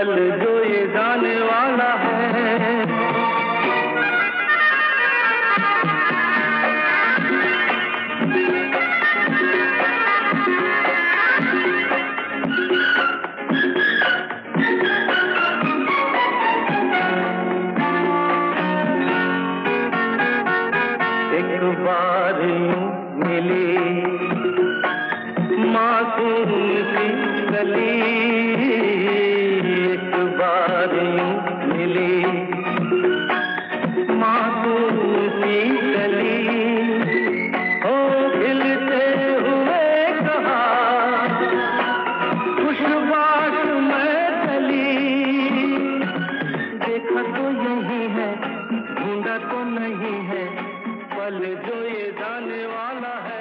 पल जो ये जाने वाला है। एक बार यूं मिली मासूम सी गली, एक बार यूं मिली मासूम सी गली, ओ खिलते हुए कहा खुशबाश में चली, देखा तो यही है ढूंढा तो नहीं है, पल जो ये जाने वाला है।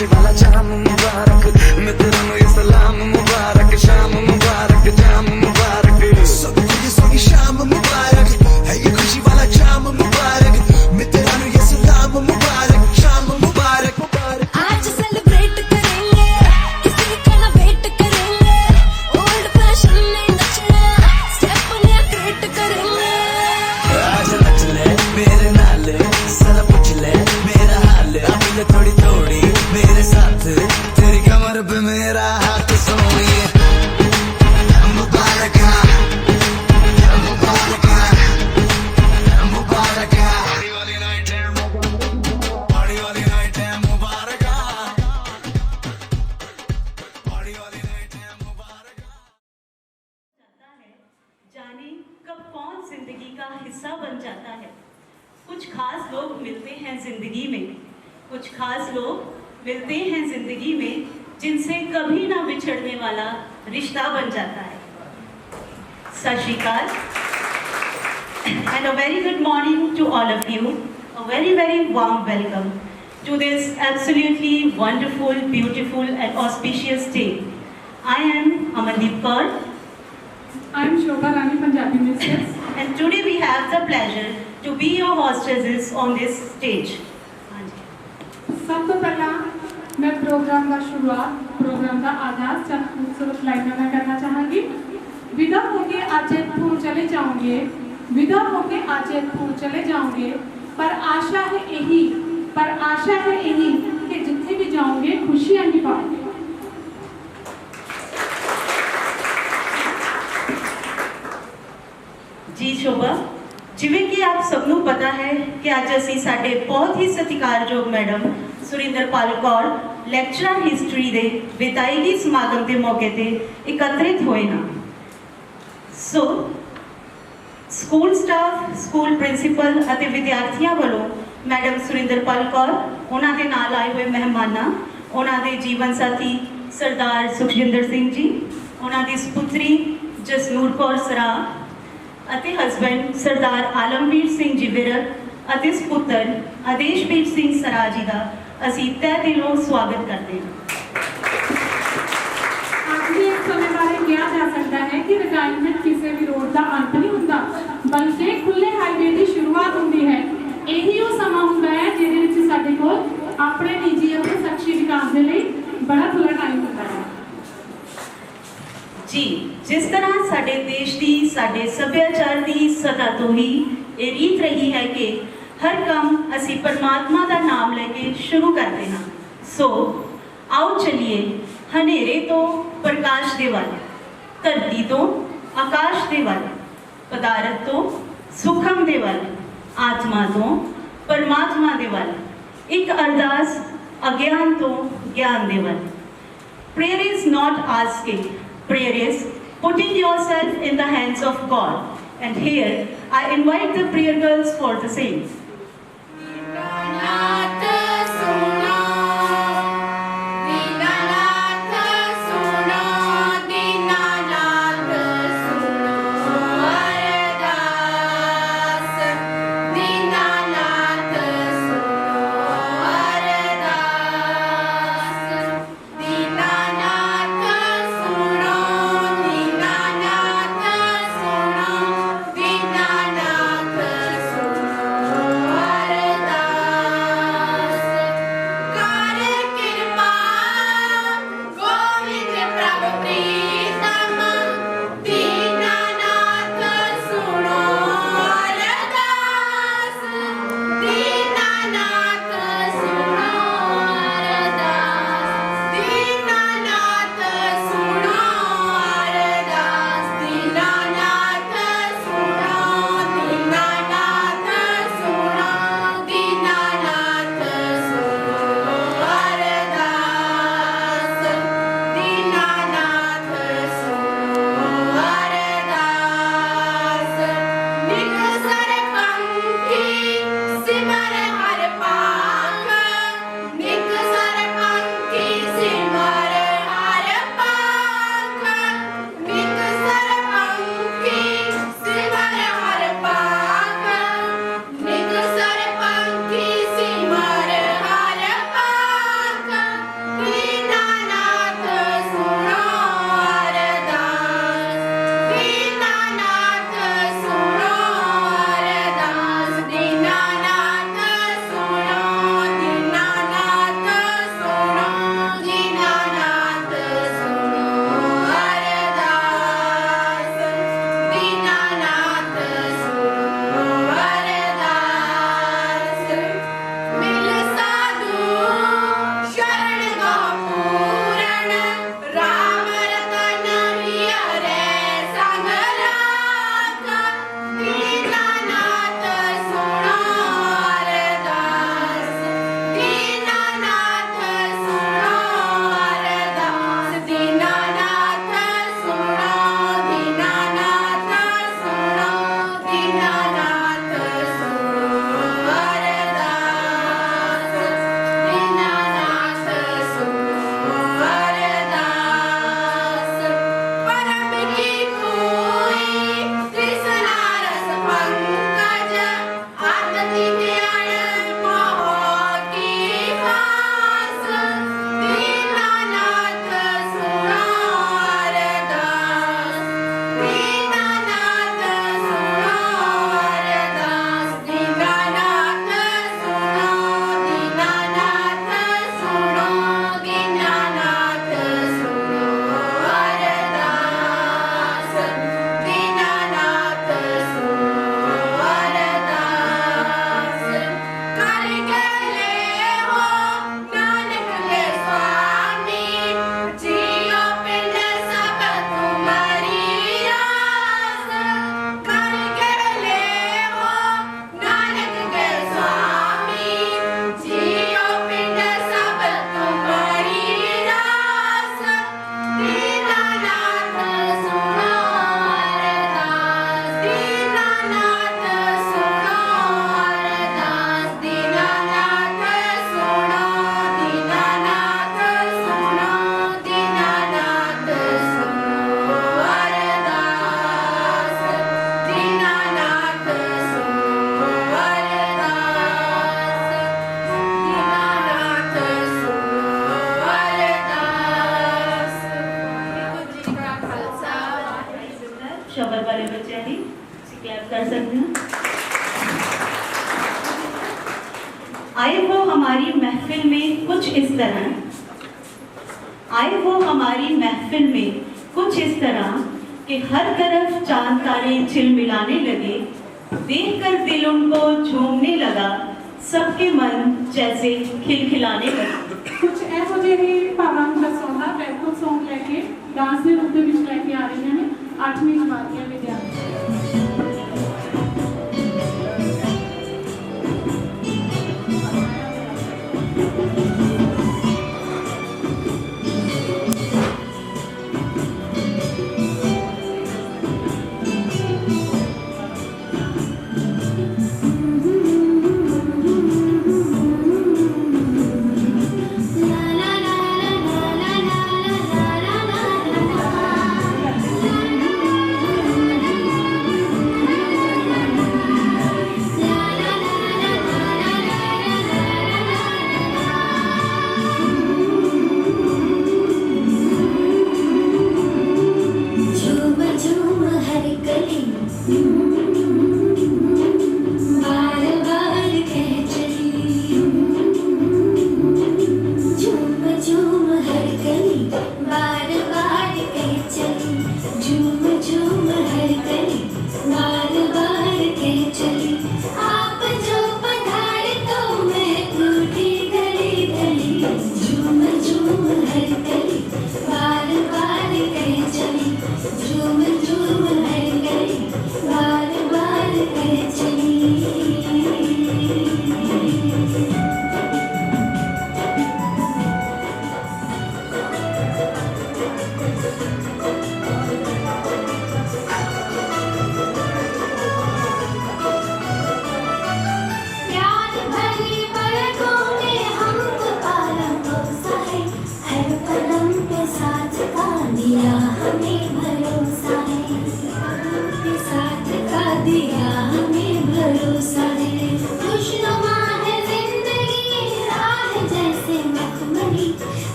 खुशी वाला जाम मुबारक, मित्रों ये सलाम मुबारक, शाम मुबारक जाम मुबारक, सबको ये सोनी शाम मुबारक है, ये खुशी वाला जाम मुबारक, मित्रों ये सलाम मुबारक, शाम मुबारक मुबारक। आज सेलिब्रेट करेंगे, किसी का ना वेट करेंगे, ओल्ड फैशन में नचना, स्टेप नया क्रिएट करेंगे। आज नच ले मेरे नाल, जरा पूछ ले मेरा हाल, अभी ले थोड़ी थोड़ी मेरे साथ, तेरी कमर पे मेरा हाथ सोनिए। मुबारक मुबारक मुबारक, पार्टी वाली नाइट है, पार्टी वाली नाइट है मुबारक, पार्टी वाली नाइट है मुबारक। जाता है, जाने कब कौन जिंदगी का हिस्सा बन जाता है। कुछ खास लोग मिलते हैं जिंदगी में, कुछ खास लोग मिलते हैं जिंदगी में, जिनसे कभी ना बिछड़ने वाला रिश्ता बन जाता है। सत श्री अकाल and a very good morning to all of you. A very warm welcome to this absolutely wonderful, beautiful and auspicious day. I am Amandeep Kaur. I am Shobha Rani, Punjabi Mistress. And today we have the pleasure to be your hostesses on this stage. सब तो पहला मैं programme का शुरुआत, programme का आगाज चंद खूबसूरत लाइनों में करना चाहूँगी। विदा होके आज फूल चले जाओगे, विदा होके आज फूल चले जाओगे, पर आशा है यही कि जिथे भी जाओगे खुशियाँ ही पाओगे। जी शोभा, जिवें कि आप सबनों पता है कि आज असी साडे बहुत ही सत्कारयोग madam Surinderpal Kaur lecturer history ਦੇ ਵਿਦਾਇਗੀ ਸਮਾਗਮ ਦੇ ਮੌਕੇ ਤੇ ਇਕੱਤਰਿਤ ਹੋਏ ਹਾਂ। So school staff, school principal ਅਤੇ ਵਿਦਿਆਰਥੀਆਂ ਵੱਲੋਂ ਮੈਡਮ ਸੁਰਿੰਦਰਪਾਲ ਕੌਰ, ਉਹਨਾਂ ਦੇ ਨਾਲ ਆਏ ਹੋਏ ਮਹਿਮਾਨਾਂ, ਉਹਨਾਂ ਦੇ ਜੀਵਨ ਸਾਥੀ ਸਰਦਾਰ ਸੁਖਜਿੰਦਰ ਸਿੰਘ ਜੀ, ਉਹਨਾਂ ਦੀ ਸੁਪੁੱਤਰੀ ਜਸਨੂਰ ਕੌਰ ਸਰਾਹ ਅਤੇ ਹਸਬੈਂਡ ਸਰਦਾਰ ਆਲਮਵੀਰ ਸਿੰਘ ਜੀ ਵਿਰਕ ਅਤੇ ਸੁਪੁੱਤਰ ਆਦੇਸ਼ਵੀਰ ਸਿੰਘ ਸਰਾਹ ਜੀ ਦਾ ਅਸੀਂ ਤਹਿ ਦਿਲੋਂ ਸਵਾਗਤ ਕਰਦੇ ਹਾਂ। आखिरी एक समय बारे किया जा सकता है कि रिटायरमेंट किसी भी रोड का अंत नहीं होता, बल्कि खुले हाईवे की शुरुआत होती है। यही वो समा होता है जिहदे साडे कोल अपने निजी और शख्सी विकास के लिए बड़ा खुला टाइम होता है। जी, जिस तरह साडे देश की, साडे सभ्याचार की सदा तो ही ये रीत रही है कि हर काम असी परमात्मा का नाम लेके शुरू करते हैं। सो आओ चलिए हनेरे तो प्रकाश दे वल, धरती तो आकाश दे वल, पदार्थ तो सुखम दे वल, आत्मा तो परमात्मा दे वल, एक अरदास अज्ञान तो ज्ञान दे वल। Prayer is not asking, prayer is putting yourself in the hands of God. And here I invite the prayer girls for the same. Dinanath सुनो, दीनानाथ सुनो, दीनानाथ सुनो अरदास, दीनानाथ सुनो अरदास, दीनानाथ सुनो, दीनानाथ सुनो, दीनानाथ सुनो अरदास। कर सकते हैं। आए वो हमारी महफिल में कुछ इस तरह, आए वो हमारी महफिल में कुछ इस तरह कि हर तरफ चांद तारे झिलमिलाने लगे, देखकर दिल उनको झूमने लगा, सबके मन जैसे खिलखिलाने लगे। कुछ ਇਹੋ ਜਿਹੇ ਭਾਵਾਂ ਦਾ ਸੌਂਦਾ ਬੈਕਅਪ ਸੌਂਗ ਲੈ ਕੇ ਡਾਂਸ ਦੇ ਰੂਪ ਦੇ ਵਿੱਚ ਲੈ ਕੇ ਆ ਰਹੀਆਂ ਨੇ 8ਵੀਂ ਜਮਾਤ ਦੀਆਂ ਵਿਦਿਆਰਥੀਆਂ।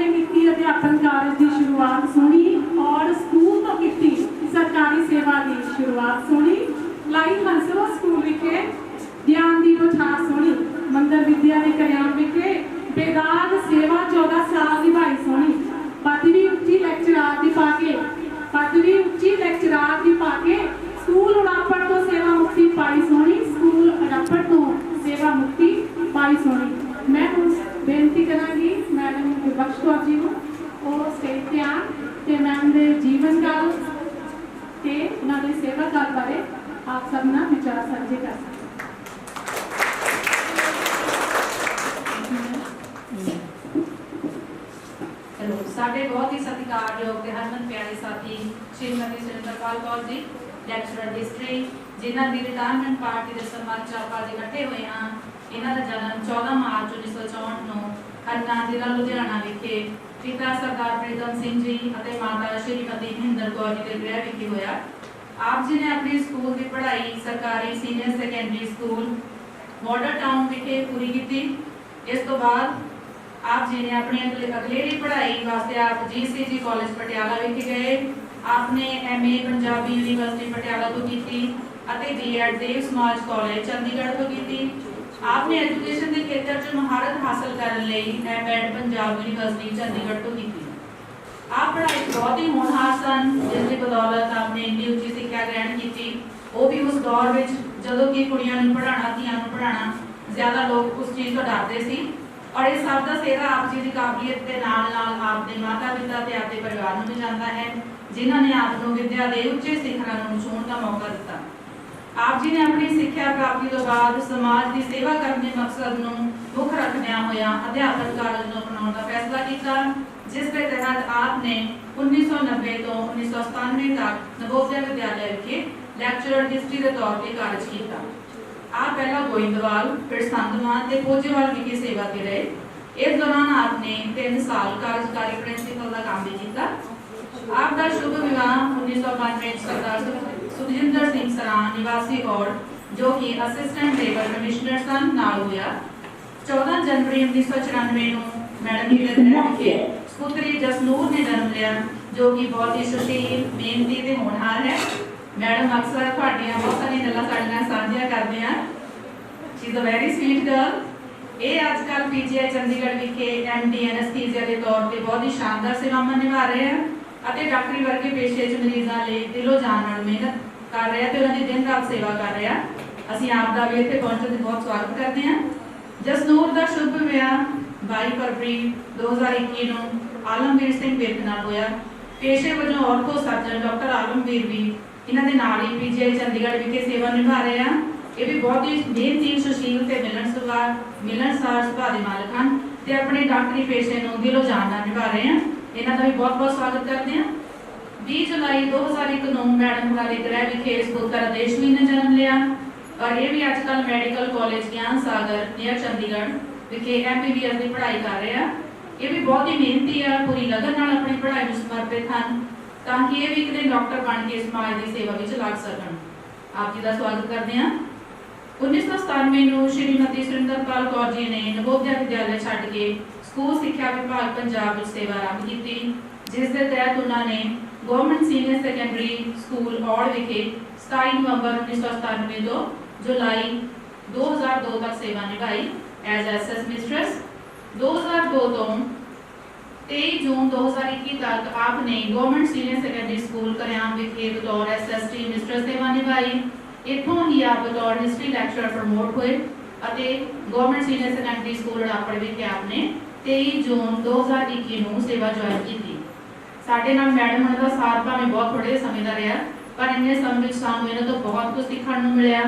ने की अध्यापन कार्य की शुरुआत सुनी और स्कूल तो की सरकारी सेवा की शुरुआत सुनी। लाई हंसरो स्कूल विखे ज्ञान की बौछार सुनी। मंदिर विद्या के कल्याण विखे बेदाग सेवा 14 साल निभाई सुनी। पदवी उच्ची लेक्चरार की पाके स्कूल उड़ापड़ तो सेवा मुक्ति पाई सोनी। स्कूल उड़ापड़ तो सेवा मुक्ति पाई सोनी। मैं बेनती करांगी मैडम बख्श कौर जी को स्टेज पे आन ते मैम दे जीवन काल ते उन्हां दे सेवा काल बारे आप सब ना विचार साझे कर सकते। साडे बहुत ही सत्कारयोग ते हरमन प्यारे साथी श्रीमती सुरिंदरपाल कौर जी ਲੈਕਚਰਰ ਹਿਸਟਰੀ जिन्हां दी रिटायरमेंट पार्टी दे सम्मान च आपां अज इकट्ठे होए हां। इन्हां दा जन्म 14 मार्च 1964 ਨੂੰ ਹਰਨਾ ਜ਼ਿਲ੍ਹਾ ਲੁਧਿਆਣਾ ਵਿਖੇ ਪਿਤਾ ਸਰਦਾਰ ਪ੍ਰੀਤਮ ਸਿੰਘ ਜੀ ਅਤੇ ਮਾਤਾ ਸ਼੍ਰੀਮਤੀ ਮਹਿੰਦਰ ਕੌਰ ਜੀ ਦੇ ਗ੍ਰਹਿ ਵਿਖੇ ਹੋਇਆ। ਆਪ ਜੀ ਨੇ ਆਪਣੀ ਸਕੂਲ ਦੀ ਪੜ੍ਹਾਈ ਸਰਕਾਰੀ senior secondary school model town ਵਿਖੇ ਪੂਰੀ ਕੀਤੀ। ਇਸ ਤੋਂ ਬਾਅਦ आप जी ने अपनी अगलेरी पढ़ाई वास्ते आप GCG कॉलेज पटियाला विखे गए। आपने MA पंजाबी यूनिवर्सिटी पटियाला तो की अते B.Ed देव समाज कॉलेज चंडीगढ़ तो की। आपने एजुकेशन के खेत्र च महारत हासिल करने लई M.Ed पंजाब यूनिवर्सिटी चंडीगढ़ तो की। आप पढ़ाई बहुत ही होनहार सन जिसकी बदौलत आपने इन्नी उच्ची सिक्ख्या ग्रहण की। वो भी उस दौर में जदों कि कुड़ियां नूं पढ़ाना धीआं नूं पढ़ाना ज़्यादा लोग उस चीज़ तो डरते सी और इस सब का सेवा आप जी की काबलियत के नाल आपके माता पिता ते आपके परिवार में भी जाता है जिन्होंने आपको विद्या के उच्चे शिखरां नूं छूहण का मौका दिता। आप जी ने अपनी सिक्ख्या प्राप्ति तो बाद समाज की सेवा करने के मकसद नूं मुख रखदिआं होइआं अध्यापन कार्य नूं अपनाउण का फैसला किया जिस के तहत आपने 1990 तो 1997 तक नवोदय विद्यालय विखे ਲੈਕਚਰਰ हिस्ट्री के तौर पर कार्य किया। आप पहला गोइंदवाल फिर संधवान ते पोजेवाल विखे सेवा ते रहे। इस दौरान आपने 3 साल कार्यकारी प्रिंसिपल का काम भी किया। आपका शुभ विवाह 1992 सरदार सुखजिंदर सिंह सरान निवासी और जो कि असिस्टेंट लेबर कमिश्नर सन नाल होया। 14 जनवरी 1994 ਨੂੰ मैडम जी के विखे पुत्री जसनूर ने जन्म लिया जो कि बहुत ही सुशील मेहनती ते होनहार है। मैडम अक्सर ਤੁਹਾਡੀਆਂ बहुत सारी ਗੱਲਾਂ ਸਾਡੇ ਨਾਲ ਸਾਂਝੀਆਂ ਕਰਦੇ ਆ। She is a very sweet girl. ये आजकल PGI चंडीगढ़ विखे MD एनेस्थीसिया के तौर पर बहुत ही शानदार सेवावां निभा रहे हैं ਅਤੇ ਡਾਕਟਰੀ ਵਰਗੇ ਪੇਸ਼ੇ 'ਚ ਮਰੀਜ਼ਾਂ ਲਈ ਦਿਲੋਂ ਜਾਨ ਨਾਲ ਮਿਹਨਤ ਕਰ ਰਹੇ ਤੇ ਉਹਨਾਂ ਦੀ ਦਿਨ ਰਾਤ ਸੇਵਾ ਕਰ ਰਹੇ ਆ। ਅਸੀਂ ਆਪ ਦਾ ਵੀ ਇੱਥੇ ਪਹੁੰਚਣ ਤੇ ਬਹੁਤ ਸਵਾਗਤ ਕਰਦੇ ਹਾਂ। ਜਸਨੂਰ ਦਾ ਸ਼ੁਭ ਵਿਆਹ 22 ਫਰਵਰੀ 2021 ਨੂੰ ਆਲਮਵੀਰ ਸਿੰਘ ਵਿਰਕ ਨਾਲ ਹੋਇਆ। ਪੇਸ਼ੇ ਵਜੋਂ ਔਰਥੋ ਸਰਜਨ ਡਾਕਟਰ ਆਲਮਵੀਰ ਵੀ ਇਹਨਾਂ ਦੇ ਨਾਲ ਹੀ PGI ਚੰਡੀਗੜ੍ਹ ਵਿਖੇ ਸੇਵਾ ਨਿਭਾ ਰਹੇ ਆ। ਇਹ ਵੀ ਬਹੁਤ ਹੀ ਮਿਹਨਤੀ ਸੁਸ਼ੀਲ ਤੇ ਮਿਲਣਸਾਰ ਸੁਭਾਅ ਦੇ ਮਾਲਕ ਹਨ ਤੇ ਆਪਣੇ ਡਾਕਟਰੀ ਪੇਸ਼ੇ ਨੂੰ ਦਿਲੋਂ ਜਾਨ ਨਾਲ ਨਿਭਾ ਰਹੇ ਆ। ਇਹਨਾਂ ਦਾ ਵੀ ਬਹੁਤ-ਬਹੁਤ ਸਵਾਗਤ ਕਰਦੇ ਹਾਂ। 20 ਜੁਲਾਈ 2001 ਨੂੰ मैडम हमारे गृह विखे इस पुत्र आदेशवी ने जन्म लिया और ये भी आजकल मेडिकल कॉलेज ज्ञान सागर नियर चंडीगढ़ विखे MBBS की पढ़ाई कर रहे हैं। ये भी बहुत ही मेहनती है, पूरी लगन नाल अपनी पढ़ाई में समर्पित हैं ताकि ये भी एक दिन डॉक्टर बन के समाज की सेवा में लग सकन। आप जी का स्वागत करते हैं। 1997 ਨੂੰ श्रीमती सुरिंदरपाल कौर जी ने नवोदय विद्यालय छड्ड के स्कूल शिक्षा विभाग पंजाब में सेवा आरंभ की जिस के तहत उन्होंने गवर्नमेंट सीनियर सैकेंडरी स्कूल औड़ विखे 27 नवंबर 1997 तो जुलाई 2002 तक सेवा निभाई एज SS मिस्ट्रेस। 2002 तो 23 जून 2021 तक आपने गवर्नमेंट सीनियर सैकेंडरी स्कूल करयाम विखे बतौर SST मिस्ट्रेस सेवा निभाई। इत्थों ही आप बतौर हिस्ट्री लैक्चरर प्रमोट हुए और गवर्नमेंट सीनियर सैकेंडरी स्कूल रापड़ विखे आपने 23 जून 2021 ਨੂੰ सेवा ज्वाइन की। साडे नाल मैडम उन्हां दा साथ भावें बहुत थोड़े समय दा रहा पर इन्ने समय विच सानूं इन्हां तो बहुत कुछ सीखण नूं मिलिया।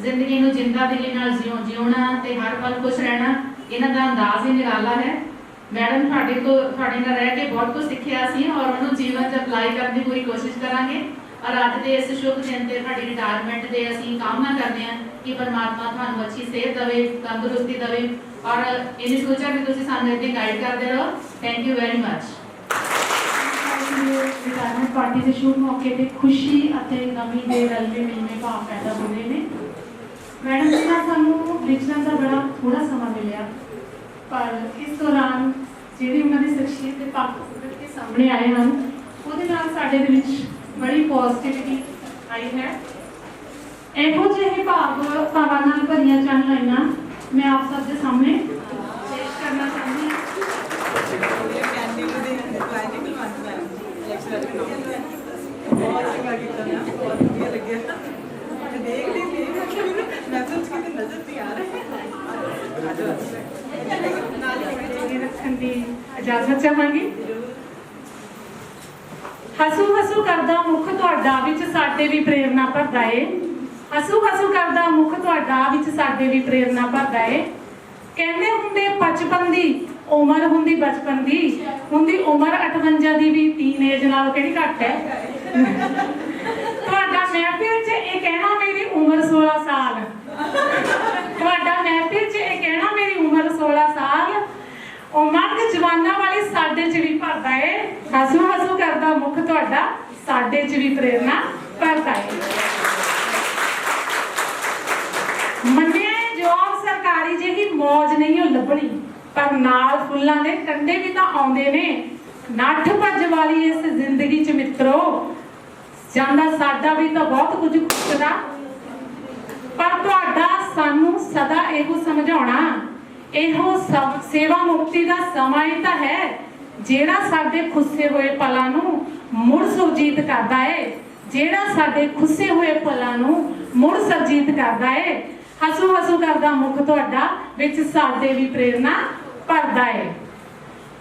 जिंदगी नूं जिंदा दिली नाल जिउणा ते हर पल खुश रहना इन्हां दा अंदाज ही निराला है। मैडम तुहाडे नाल रह के बहुत कुछ सीखिया सी और उहनूं जीवन 'च अप्लाई करने की पूरी कोशिश करांगे और अज दे इस शुभ दिन ते तुहाडी रिटायरमेंट दे असीं कामना करदे हां कि परमात्मा तुहानूं अच्छी सेहत देवे, तंदुरुस्ती देवे और इन फ्यूचर भी तुसीं सानूं इदां गाइड करदे रहो। Thank you very much. Retirement party के शुभ मौके पर खुशी और नमी के रलवे मिलने भाव पैदा हो रहे हैं। मैडम जी का सानू विचरण का बड़ा थोड़ा समय मिले पर इस दौरान ਜਿਹੜੀ ਉਹਨਾਂ ਦੀ ਸ਼ਖਸੀਅਤ ਦੇ ਪੱਖ ਉਭਰ ਕੇ ਸਾਹਮਣੇ ਆਏ ਹਨ, ਉਹਦੇ ਨਾਲ ਸਾਡੇ ਦੇ ਵਿੱਚ ਬੜੀ ਪੋਜ਼ਿਟਿਵਿਟੀ ਆਈ ਹੈ। ਇਹੋ ਜਿਹੇ ਭਾਵਾਂ ਨਾਲ ਭਰੀਆਂ ਚੰਦ ਲਾਈਨਾਂ ਮੈਂ ਆਪ ਸਭ ਦੇ ਸਾਹਮਣੇ ਪੇਸ਼ ਕਰਨਾ ਚਾਹੁੰਦੀ ਹਾਂ। ਰੱਖਣ ਦੀ ਇਜਾਜ਼ਤ ਚਾਹਾਂਗੀ। ਹਸੂ ਹਸੂ ਕਰਦਾ ਮੁਖ ਤੁਹਾਡਾ ਵਿੱਚ ਸਾਡੇ ਵੀ ਪ੍ਰੇਰਨਾ ਭਰਦਾ ਏ। ਹਸੂ ਹਸੂ ਕਰਦਾ ਮੁਖ ਤੁਹਾਡਾ ਵਿੱਚ ਸਾਡੇ ਵੀ ਪ੍ਰੇਰਨਾ ਭਰਦਾ ਏ। ਕਹਿੰਦੇ ਹੁੰਦੇ ਬਚਪਨ ਦੀ ਉਮਰ ਹੁੰਦੀ ਬਚਪਨ ਦੀ, ਹੁੰਦੀ ਉਮਰ 58 ਦੀ ਵੀ ਟੀਨੇਜ ਨਾਲ ਕਿਹੜੀ ਘੱਟ ਹੈ। ਤੁਹਾਡਾ ਮਹਿਫਿਲ 'ਚ ਇਹ ਕਹਿਣਾ ਮੇਰੀ ਉਮਰ 16 ਸਾਲ, ਤੁਹਾਡਾ ਮਹਿਫਿਲ 'ਚ ਇਹ ਕਹਿਣਾ ਮੇਰੀ ਉਮਰ 16 ਸਾਲ, ਉਮੰਗ ਜਵਾਨਾਂ ਵਾਲੀ ਸਾਡੇ 'ਚ ਵੀ ਭਰਦਾ ਏ। ਹਸੂ ਹਸੂ ਕਰਦਾ ਮੁਖ ਤੁਹਾਡਾ ਸਾਡੇ 'ਚ ਵੀ ਪ੍ਰੇਰਨਾ ਭਰਦਾ ਏ। ਮੰਨਿਆ ਜੋਬ ਸਰਕਾਰੀ ਜਿਹੀ ਮੌਜ ਨਹੀਂ ਉਹ ਲੱਭਣੀ, ਪਰ ਨਾਲ ਫੁੱਲਾਂ ਦੇ ਕੰਡੇ ਵੀ ਤਾਂ ਆਉਂਦੇ ਨੇ। ਨੱਠ ਭੱਜ ਵਾਲੀ ਇਸ ਜ਼ਿੰਦਗੀ 'ਚ ਮਿੱਤਰੋ ਜਾਂਦਾ ਸਾਡਾ ਵੀ ਤਾਂ ਬਹੁਤ ਕੁਝ ਖੁੱਸਦਾ, ਪਰ ਤੁਹਾਡਾ ਸਾਨੂੰ ਸਦਾ ਇਹੋ ਸਮਝਾਉਣਾ, ਇਹੋ ਸੇਵਾ ਮੁਕਤੀ ਦਾ ਸਮਾਂ ਹੀ ਤਾਂ ਹੈ ਜਿਹੜਾ ਸਾਡੇ ਖੁੱਸੇ ਹੋਏ ਪਲਾਂ ਨੂੰ ਮੁੜ ਸੁਰਜੀਤ ਕਰਦਾ ਏ, ਜਿਹੜਾ ਸਾਡੇ ਖੁੱਸੇ ਹੋਏ ਪਲਾਂ ਨੂੰ ਮੁੜ ਸੁਰਜੀਤ ਕਰਦਾ ਏ। ਹਸੂ ਹਸੂ ਕਰਦਾ ਮੁਖ ਤੁਹਾਡਾ ਵਿੱਚ ਸਾਡੇ ਵੀ ਪ੍ਰੇਰਨਾ ਭਰਦਾ ਏ।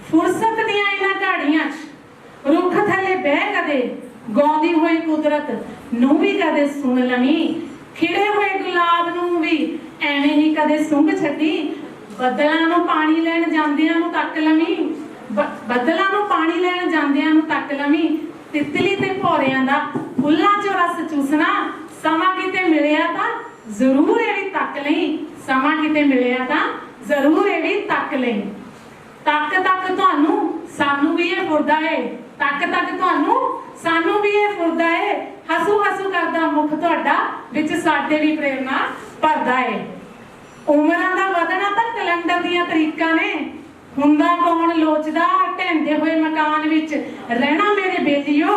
ਫੁਰਸਤ ਦੀਆਂ ਇਹਨਾਂ ਘਾੜੀਆਂ 'ਚ ਰੁੱਖ ਥੱਲੇ ਬਹਿ ਕਦੇ ਗਾਉਂਦੀ ਹੋਈ ਕੁਦਰਤ ਨੂੰ ਵੀ ਕਦੇ ਸੁਣ ਲਵੀਂ, ਖਿੜੇ ਹੋਏ ਗੁਲਾਬ ਨੂੰ ਵੀ ਐਵੇਂ ਹੀ ਕਦੇ ਸੁੰਘ ਛੱਡੀ, ਬੱਦਲਾਂ ਨੂੰ ਪਾਣੀ ਲੈਣ ਜਾਂਦਿਆਂ ਨੂੰ ਤੱਕ ਲਵੀਂ, ਬੱਦਲਾਂ ਨੂੰ ਪਾਣੀ ਲੈਣ ਜਾਂਦਿਆਂ ਨੂੰ ਤੱਕ ਲਵੀਂ, ਤਿਤਲੀ ਤੇ ਭੌਰਿਆਂ ਦਾ ਫੁੱਲਾਂ 'ਚੋਂ ਰਸ ਚੂਸਣਾ, ਸਮਾਂ ਕਿਤੇ ਮਿਲਿਆ ਤਾਂ ਜ਼ਰੂਰ ਇਹ ਵੀ ਤੱਕ ਲਈ, ਸਮਾਂ ਕਿਤੇ ਮਿਲਿਆ ਤਾਂ ਜ਼ਰੂਰ ਇਹ ਵੀ ਤੱਕ ਲਈ। ਤੱਕ ਤੱਕ ਤੁਹਾਨੂੰ ਸਾਨੂੰ ਵੀ ਇਹ ਫੁਰਦਾ ਏ, ਤੱਕ ਤੱਕ ਤੁਹਾਨੂੰ ਸਾਨੂੰ ਵੀ ਇਹ ਫੁਰਦਾ ਏ। ਹਸੂ ਹਸੂ ਕਰਦਾ ਮੁਖ ਤੁਹਾਡਾ ਵਿੱਚ ਸਾਡੇ ਵੀ ਪ੍ਰੇਰਨਾ ਭਰਦਾ ਏ। ਉਮਰਾਂ ਦਾ ਵਧਣਾ ਤਾਂ ਕੈਲੰਡਰ ਦੀਆਂ ਤਰੀਕਾਂ ਨੇ, ਹੁੰਦਾ ਕੌਣ ਲੋਚਦਾ ਢਹਿੰਦੇ ਹੋਏ ਮਕਾਨ ਵਿੱਚ ਰਹਿਣਾ ਮੇਰੇ ਬੇਲੀਓ।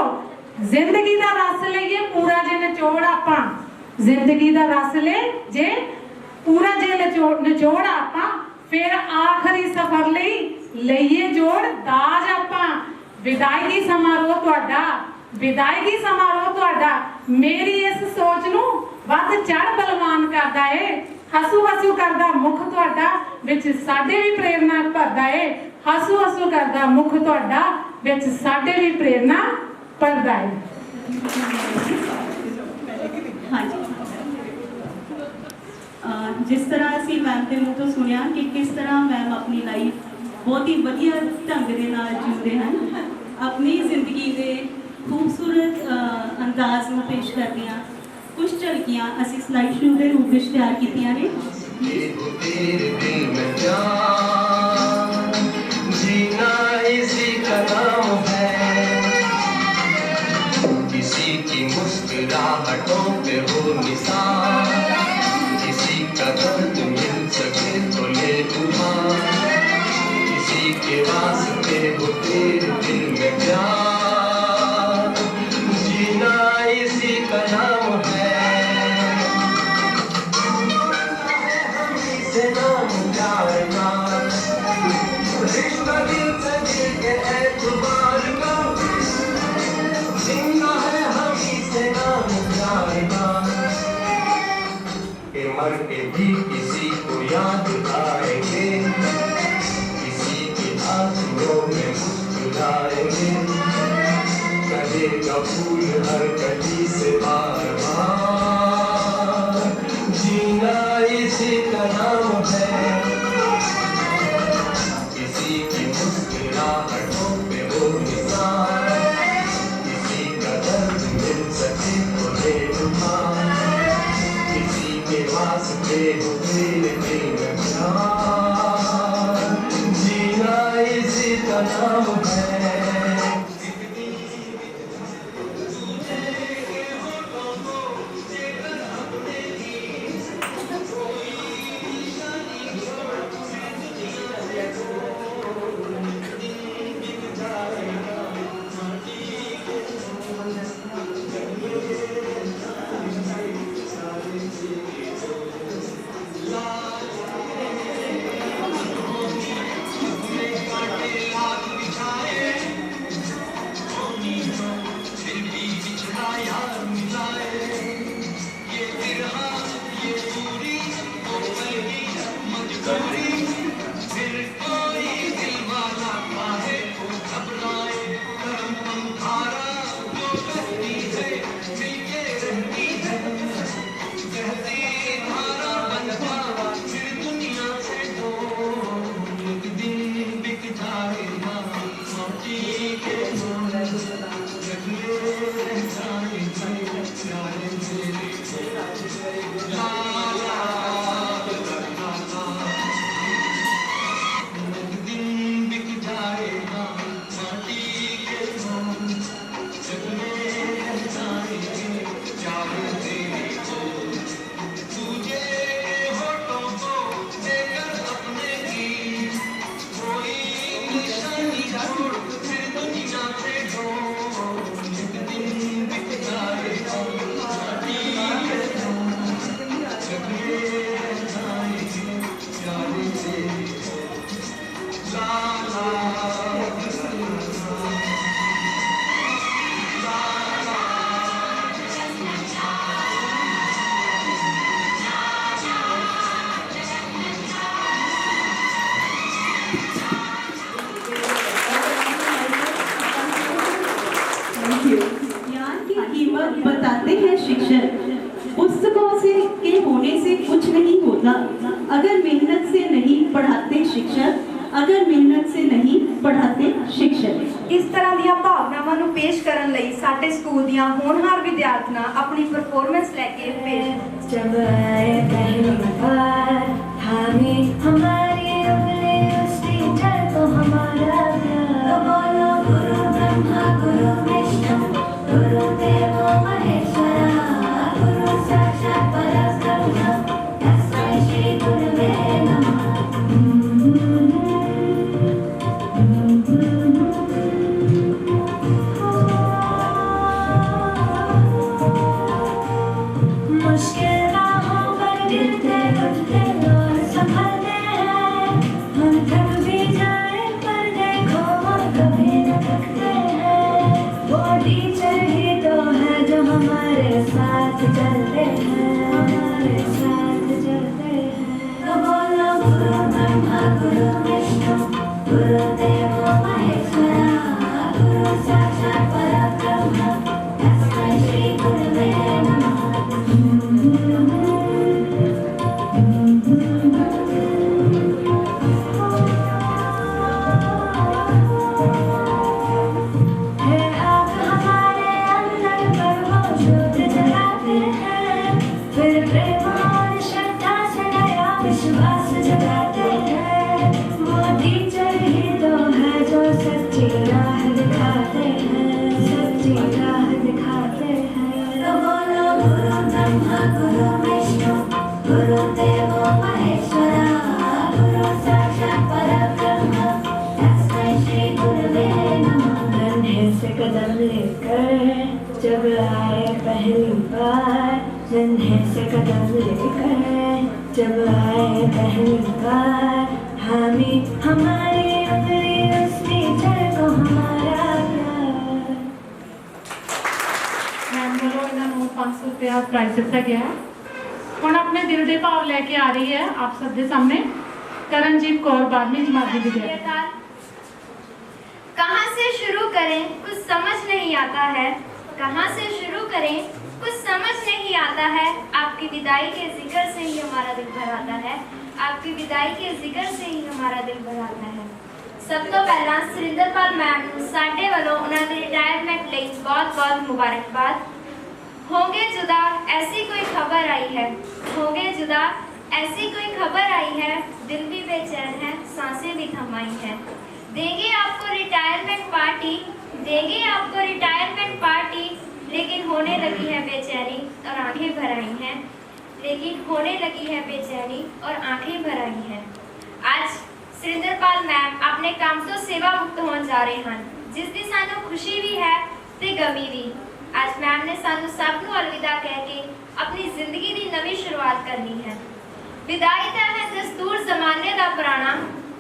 ਜ਼ਿੰਦਗੀ ਦਾ ਰਸ ਲਈਏ ਪੂਰਾ ਜੇ ਨਿਚੋੜ ਆਪਾਂ, ਜ਼ਿੰਦਗੀ ਦਾ ਰਸ ਲੈ ਜੇ ਪੂਰਾ ਜੇ ਨਿਚੋੜ ਆਪਾਂ, ਫਿਰ ਆਖਰੀ ਸਫ਼ਰ ਲਈ ਲਈਏ ਜੋੜ ਦਾਜ ਆਪਾਂ। ਵਿਦਾਇਗੀ ਸਮਾਰੋਹ ਤੁਹਾਡਾ, ਵਿਦਾਇਗੀ ਸਮਾਰੋਹ ਤੁਹਾਡਾ ਮੇਰੀ ਇਸ ਸੋਚ ਨੂੰ ਵੱਧ ਚੜ ਬਲਵਾਨ ਕਰਦਾ ਏ। ਹਸੂ ਹਸੂ ਕਰਦਾ ਮੁਖ ਤੁਹਾਡਾ ਵਿੱਚ ਸਾਡੇ ਵੀ ਪ੍ਰੇਰਨਾ ਭਰਦਾ ਏ। ਹਸੂ ਹਸੂ ਕਰਦਾ ਮੁਖ ਤੁਹਾਡਾ ਵਿੱਚ ਸਾਡੇ ਵੀ ਪ੍ਰੇਰਨਾ ਭਰਦਾ ਏ। ਹਾਂਜੀ, ਜਿਸ ਤਰ੍ਹਾਂ ਅਸੀਂ ਮੈਮ ਦੇ ਮੂੰਹ ਤੋਂ ਸੁਣਿਆ ਕਿ ਕਿਸ ਤਰ੍ਹਾਂ ਮੈਮ ਆਪਣੀ ਲਾਈਫ ਬਹੁਤ ਹੀ ਵਧੀਆ ਢੰਗ ਦੇ ਨਾਲ ਜਿਉਂਦੇ ਹਨ, ਆਪਣੀ ਜ਼ਿੰਦਗੀ ਦੇ ਖੂਬਸੂਰਤ ਅੰਦਾਜ਼ ਨੂੰ ਪੇਸ਼ ਕਰਦੀਆਂ ਕੁਝ ਝਲਕੀਆਂ ਅਸੀਂ ਸਲਾਈਡ ਸ਼ੋ ਦੇ ਰੂਪ ਵਿੱਚ ਤਿਆਰ ਕੀਤੀਆਂ ਨੇ। जीना इसी का नाम है, किसी की मुस्कुराहटों पे हो निशान, किसी का दर्द मिल सके तो ले उधार, किसी के वास्ते हो तेरे दिल में प्यार, जीना इसी का नाम है। से नाम प्यार का रिश्ता दिल से दिल के एतबार का, जिंदा है हम से नाम प्यार का, कि मर के भी किसी को याद आएंगे, किसी की आंखों में मुस्कुराएंगे, करेगा फूल हर कली से बार बार, जीना इसी का नाम है। किसी की मुस्कुराहटों पे हो निशान, किसी का दर्द मिल सके तो ले उधार, किसी के वास्ते हो तेरे दिल में प्यार, जीना इसी का नाम है। शिक्षक अगर मेहनत से नहीं पढ़ाते शिक्षक। इस तरह ਦੀਆਂ ਭਾਵਨਾਵਾਂ ਨੂੰ ਪੇਸ਼ ਕਰਨ ਲਈ ਸਾਡੇ ਸਕੂਲ ਦੀਆਂ ਹੋਣਹਾਰ ਵਿਦਿਆਰਥਣਾਂ ਆਪਣੀ ਪਰਫਾਰਮੈਂਸ ਲੈ ਕੇ ਪੇਸ਼। जब आए पहली बार हमें हमारी उंगली उस टीचर को हमारा प्यार, तो बोलो गुरु ब्रह्मा गुरु विष्णु गुरु देवो महेश्वरा, गुरु साक्षात् परब्रह्म तस्मै श्री गुरुवे नमः। मुश्किल राहों पर गिरते उठते और संभलते हैं, हम थक भी जाए पर देखो हम कभी न थकते हैं। वो टीचर ही तो है जो हमारे साथ चलते हैं, हमारे साथ चलते हैं। तो बोलो गुरु ब्रह्मा गुरु विष्णु गुरु देवो महेश्वरा, गुरु साक्षात् परब्रह्म तस्मै श्री गुरुवे नमः। है आग हमारे अंदर पर वो ज्योत जलाते हैं, फिर प्रेम और श्रद्धा से नया विश्वास जगाते हैं। वो टीचर ही तो है जो सच्ची राह दिखाते हैं, सच्ची राह दिखाते हैं। तो बोलो गुरु ब्रह्मा गुरु विष्णु गुरु देवो महेश्वरा, गुरु साक्षात् परब्रह्म तस्मै श्री गुरुवे नमः। नन्हे से कदम लेकर जब आए पहली बार, नन्हे से कदम लेकर जब आए पहली बार, हमें हमारी उंगली उस टीचर को हमारा प्यार। मैम ਵੱਲੋਂ ਇਹਨਾਂ ਨੂੰ 500 ਰੁਪਇਆ ਪ੍ਰਾਈਜ਼ ਦਿੱਤਾ ਗਿਆ ਹੈ। ਹੁਣ ਆਪਣੇ ਦਿਲ ਦੇ ਭਾਵ ਲੈ ਕੇ ਆ ਰਹੀ ਹੈ ਆਪ ਸਭ ਦੇ ਸਾਹਮਣੇ ਕਰਨਜੀਤ कौर 12वीं जमात की विद्यार्थी। कहाँ से शुरू करें कुछ समझ नहीं आता है, कहाँ से शुरू करें कुछ समझ नहीं आता है। आपकी विदाई के जिक्र से ही हमारा दिल भर आता है, आपकी विदाई के जिक्र से ही हमारा दिल भर आता है। सब तो पहला सुरिंदरपाल मैम ਨੂੰ ਸਾਡੇ ਵੱਲੋਂ ਉਹਨਾਂ ਦੇ ਰਿਟਾਇਰਮੈਂਟ ਲਈ बहुत-बहुत मुबारकबाद। होंगे जुदा ऐसी कोई खबर आई है, होंगे जुदा ऐसी कोई खबर आई है, दिल भी बेचैन है सांसें भी थमाई है। देंगे आपको रिटायरमेंट पार्टी, देंगे आपको रिटायरमेंट पार्टी, लेकिन होने लगी है बेचैनी और आंखें भर आई हैं, लेकिन होने लगी है बेचैनी और आंखें भर आई हैं। आज सुरिंदरपाल मैम अपने काम तो सेवा मुक्त होने जा रहे हैं, जिस दी सानू खुशी भी है ते गमी भी। आज मैम ने सानू सब नू अलविदा कह के अपनी जिंदगी की नवी शुरुआत करनी है। विदाई दा है दस्तूर जमाने दा पुराना,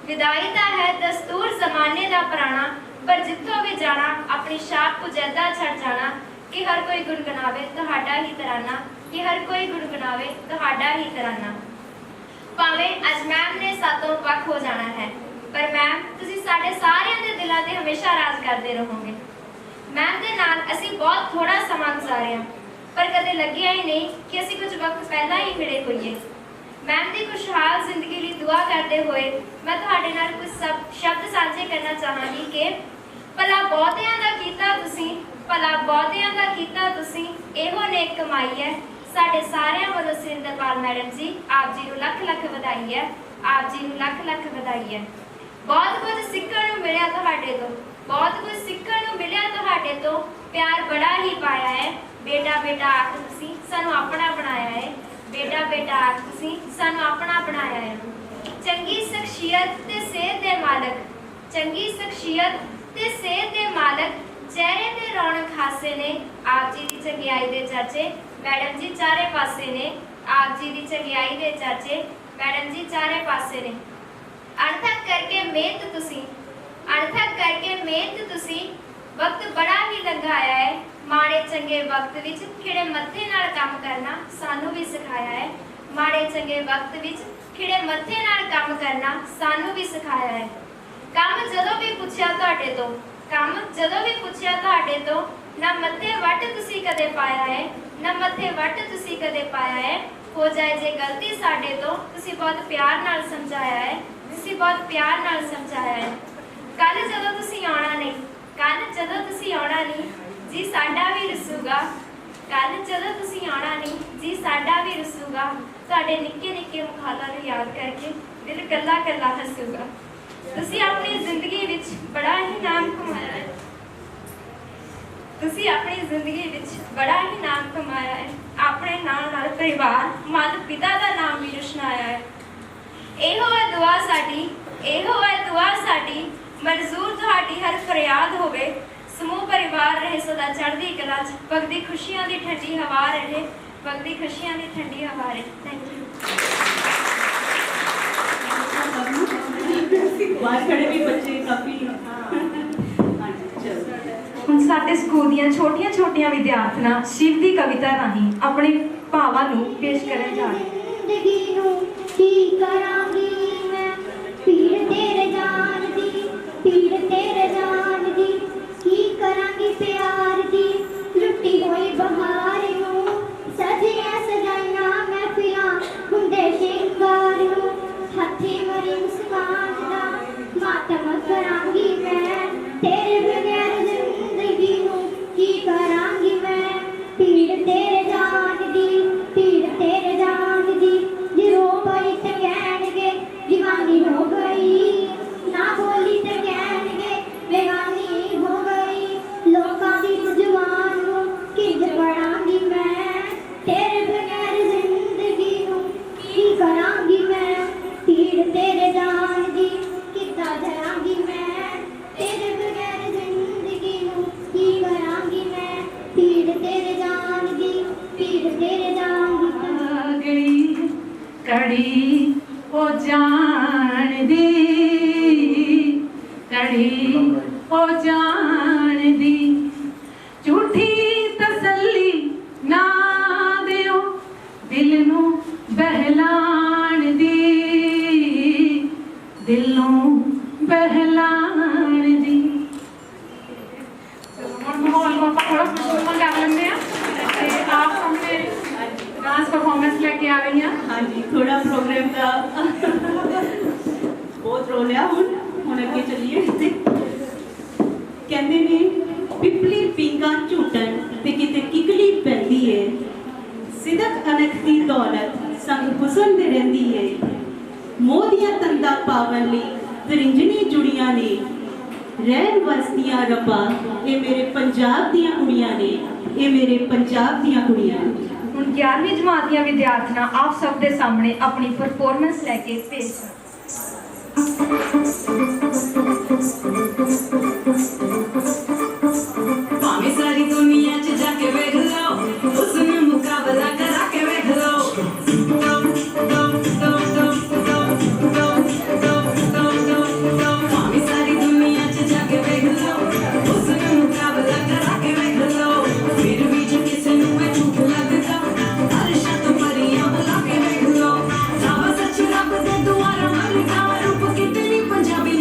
विदाई दा है दस्तूर जमाने दा पुराना, पर जिथों भी जाना अपनी छाप को जैदा छड़ जाना। कि हर कोई गुणगुनावे तुहाडा ही तराना, कि हर कोई गुणगुनावे तुहाडा ही तराना। भावें अज मैम ने सातों वख हो जाना है, पर मैम तुसीं साडे सारिਆਂ ਦੇ दिलों ते हमेशा राज करते रहोगे। मैम दे नाल असीं बहुत थोड़ा समा गुजारिया, पर कदे लग्गिया ही नहीं कि असीं कुछ वक्त पहला ही मिले होइए। मैम की खुशहाल जिंदगी लिए दुआ करते हुए मैं तुहाडे नाल कुछ शब्द साझे करना चाहांगी कि भला बहुतियां दा कीता तुसीं, भला बहुतियां दा कीता तुसीं, इहो नेक कमाई है। साडे सारिਆਂ ਵੱਲੋਂ सुरिंदरपाल मैडम जी आप जी ਨੂੰ ਲੱਖ ਲੱਖ ਵਧਾਈ ਹੈ, आप जी ਨੂੰ ਲੱਖ ਲੱਖ ਵਧਾਈ ਹੈ। बहुत कुछ सीखण ਨੂੰ ਮਿਲਿਆ ਤੁਹਾਡੇ ਤੋਂ, बहुत कुछ सीखण ਨੂੰ ਮਿਲਿਆ ਤੁਹਾਡੇ ਤੋਂ। प्यार बड़ा ही पाया है, बेटा बेटा आख तुसीं सानू अपना बनाया है, बेटा बेटा आख तुसीं सानू अपना बनाया है। चंगी शख्सियत ते सेहत दे मालक, चंगी शख्सियत ते सेहत दे मालक, चेहरे ते रौनक हासे ने। आप जी की चंगियाई दे चर्चे मैडम जी चारे पासे ने, आप जी की चंगियाई दे चर्चे मैडम जी चारे पासे ने। अणथक करके मेहनत तुसीं, अणथक करके मेहनत तुसीं वक्त बड़ा ही लंघाया है। माड़े चंगे वक्त विच खिड़े मत्थे नाल काम करना सानू भी सिखाया है, माड़े चंगे वक्त विच खिड़े मत्थे नाल काम करना सानू भी सिखाया है। काम जदों भी पुछया तुहाडे तो, काम जदों भी पुछया तुहाडे तो, ना मत्थे वट तुसीं कदे पाया है, ना मत्थे वट तुसीं कदे पाया है। हो जाए जे गलती साडे तो तुसीं बहुत प्यार नाल समझाया है, तुसीं बहुत प्यार नाल समझाया है। कल जदों तुसीं आउणा नहीं, कल जदों तुसीं आउणा नहीं जी साडा भी रुसूगा, कल जदों तुसीं आउणा नहीं जी साडा भी रुसूगा, तुहाडे निक्के निक्के मुखालां नूं याद करके दिल कल्ला कल्ला हसूगा। तुसीं अपनी जिंदगी विच बड़ा ही नाम कमाया है, तुसीं अपनी जिंदगी विच बड़ा ही नाम कमाया है, अपने नाल नाल परिवार माता पिता दा नाम भी रोशनाया है। एहो है दुआ साडी, एहो है दुआ साडी, मंजूर तुहाडी हर फरियाद होवे, समूह परिवार रहे सदा चढ़दी कला च, वगदी खुशियां दी ठंडी हवा रहे, वगदी खुशियां दी ठंडी हवा रहे। Thank you. बाहर खड़े भी बच्चे काफी ਹੁਣ ਸਾਡੇ ਸਕੂਲ ਦੀਆਂ ਛੋਟੀਆਂ ਛੋਟੀਆਂ ਵਿਦਿਆਰਥਣਾਂ ਸ਼ਿਵ ਦੀ ਕਵਿਤਾ ਰਾਹੀਂ ਆਪਣੇ ਭਾਵਾਂ ਨੂੰ ਪੇਸ਼ ਕਰਨ ਜਾ ਰਹੀਆਂ। ਜ਼ਿੰਦਗੀ ਨੂੰ ਕੀ ਕਰਾਂਗੀ ਮੈਂ, ਪੀੜ ਤੇਰੇ ਜਾਨ ਦੀ, ਪੀੜ ਤੇਰੇ ਜਾਨ ਦੀ, ਕੀ ਕਰਾਂਗੀ ਪਿਆਰ ਦੀ, ਲੁੱਟੀ ਹੋਈ ਬਹਾਰ ਨੂੰ, ਸਜੀਆਂ ਸਜਾਈਆਂ ਮਹਿਫਿਲਾਂ, ਹੁੰਦੇ ਸ਼ਿੰਗਾਰ ਨੂੰ, ਹੱਥੀ ਮਰੀ ਮੁਸਕਾਨ ਦਾ ਮਾਤਮ ਕਰਾਂਗੀ ਮੈਂ, ਤੇਰੇ ਬਗੈਰ ਜ਼ਿੰਦਗੀ ਨੂੰ ਕੀ ਕਰਾਂਗੀ ਮੈਂ, ਪੀੜ ਤੇਰੇ ਜਾਨ ਦੀ, ਪੀੜ ਤੇਰੇ ਜਾਨ ਦੀ, ਜੇ ਰੋ ਪਈ ਤੇ ਕਹਿਣਗੇ ਦੀਵਾਨੀ ਹੋ ਗਈ, ਨਾ ਬੋਲੀ ਤੇ ਕਹਿਣਗੇ ਬੇਗਾਨੀ ਹੋ ਗਈ, ਲੋਕਾਂ ਦੀ ਜ਼ੁਬਾਨ ਨੂੰ ਕਿੰਜ ਪੜਾਂਗੀ ਮੈਂ, ਤੇਰੇ ਬਗੈਰ ਜ਼ਿੰਦਗੀ ਨੂੰ ਕੀ ਕਰਾਂਗੀ ਮੈਂ, ਪੀੜ ਤੇਰੇ ਜਾਨ ਦੀ ਕਿੱਦਾਂ ਜਰਾਂਗੀ ਮੈਂ, ਤੇਰੇ ਬਗੈਰ ਜ਼ਿੰਦਗੀ ਨੂੰ ਕੀ ਕਰਾਂਗੀ ਮੈਂ, ਪੀੜ ਤੇਰੇ ਜਾਨ ਦੀ, ਪੀੜ ਤੇਰੇ ਜਾਨ ਦੀ। आ गई कड़ी ओ जान दी, कड़ी ओ जान दी, झूठी तसल्ली ना दियो दिल नू बहलान दी, दिल नू बहलान दी। माहौल को ਆਪਾਂ थोड़ा खुशनुमा कर लेंगे हैं ते आप हमने डांस परफॉर्मेंस लेके आ रही हैं। हाँ जी, थोड़ा प्रोग्राम का बहुत रोल है। हुण अगे चलिए। कहते ने पिपली पींगा झूटन ते किते किकली पैंदी है, सिदक अनक दी दौलत संग हुसन दे रहिंदी है, मोह दियां तंदा पावन लई तरिंजनी जुड़ियां ने, रहन वसदियां रब्बा ये मेरे पंजाब दियां कुड़ियां ने, ये मेरे पंजाब दियां कुड़ियां ने। ਹੁਣ 11ਵੀਂ ਜਮਾਤ ਦੀਆਂ ਵਿਦਿਆਰਥਣਾਂ ਆਪ ਸਭ ਦੇ ਸਾਹਮਣੇ ਆਪਣੀ ਪਰਫਾਰਮੈਂਸ ਲੈ ਕੇ ਪੇਸ਼ ਕਰਨ। ਭਾਵੇਂ ਸਾਰੀ ਦੁਨੀਆ 'ਚ ਜਾ ਕੇ ਵੇਖ ਲਓ, ਉਸ ਨੂੰ ਮੁਕਾਬਲਾ ਕਰਾ ਕੇ ਵੇਖ ਲਓ। ਭਾਵੇਂ ਸਾਰੀ ਦੁਨੀਆ 'ਚ ਜਾ ਕੇ ਵੇਖ ਲਓ, ਉਸ ਨੂੰ ਮੁਕਾਬਲਾ ਕਰਾ ਕੇ ਵੇਖ ਲਓ। ਫਿਰ ਵੀ ਜੇ ਕਿਸੇ ਨੂੰ ਇਹ ਝੂਠ ਲੱਗਦਾ, ਅਰਸ਼ਾਂ ਤੋਂ ਪਰੀਆਂ ਬੁਲਾ ਕੇ ਵੇਖ ਲਓ। ਰੱਬ ਸੱਚ ਰੱਬ ਦੇ ਦੁਆਰਾ ਮਲਕਾ, ਰੂਪ ਕਿਤਨੀ ਪੰਜਾਬੀ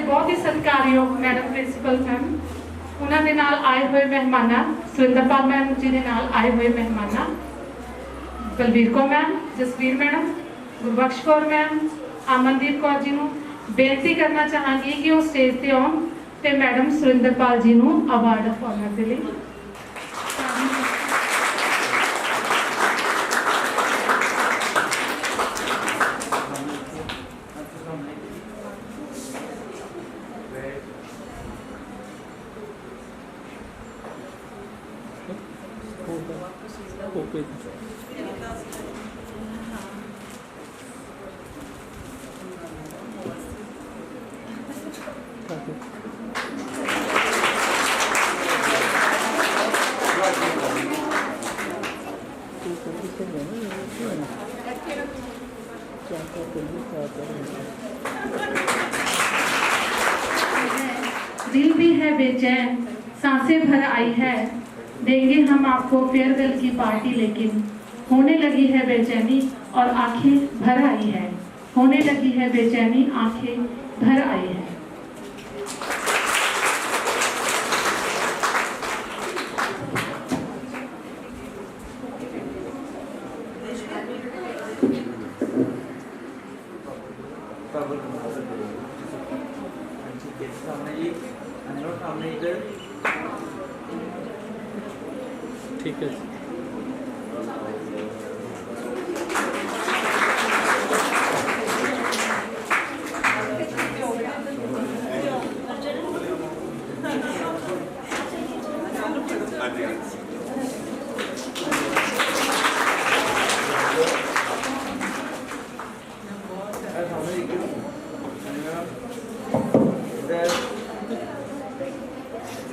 ਸਾਡੇ ਬਹੁਤ ਹੀ ਸਤਿਕਾਰਯੋਗ ਮੈਡਮ ਪ੍ਰਿੰਸੀਪਲ ਮੈਮ, ਉਹਨਾਂ ਦੇ ਨਾਲ ਆਏ ਹੋਏ ਮਹਿਮਾਨਾਂ, ਸੁਰਿੰਦਰਪਾਲ ਮੈਮ ਜੀ ਦੇ ਨਾਲ ਆਏ ਹੋਏ ਮਹਿਮਾਨਾਂ, Balbir Kaur ma'am, Jasvir madam, Gurbakhsh Kaur ma'am, Amandeep Kaur ji ਨੂੰ ਬੇਨਤੀ ਕਰਨਾ ਚਾਹਾਂਗੀ ਕਿ ਉਹ ਸਟੇਜ ਤੇ ਆਉਣ ਤੇ ਮੈਡਮ ਸੁਰਿੰਦਰਪਾਲ ਜੀ ਨੂੰ ਅਵਾਰਡ ਆਫ ਆਨਰ ਦੇ ਲਈ दिल भी है बेचैन, सांसें भर आई है, देंगे हम आपको फेयरवेल की पार्टी, लेकिन होने लगी है बेचैनी और आंखें भर आई है, होने लगी है बेचैनी, आंखें भर आई है। ठीक है।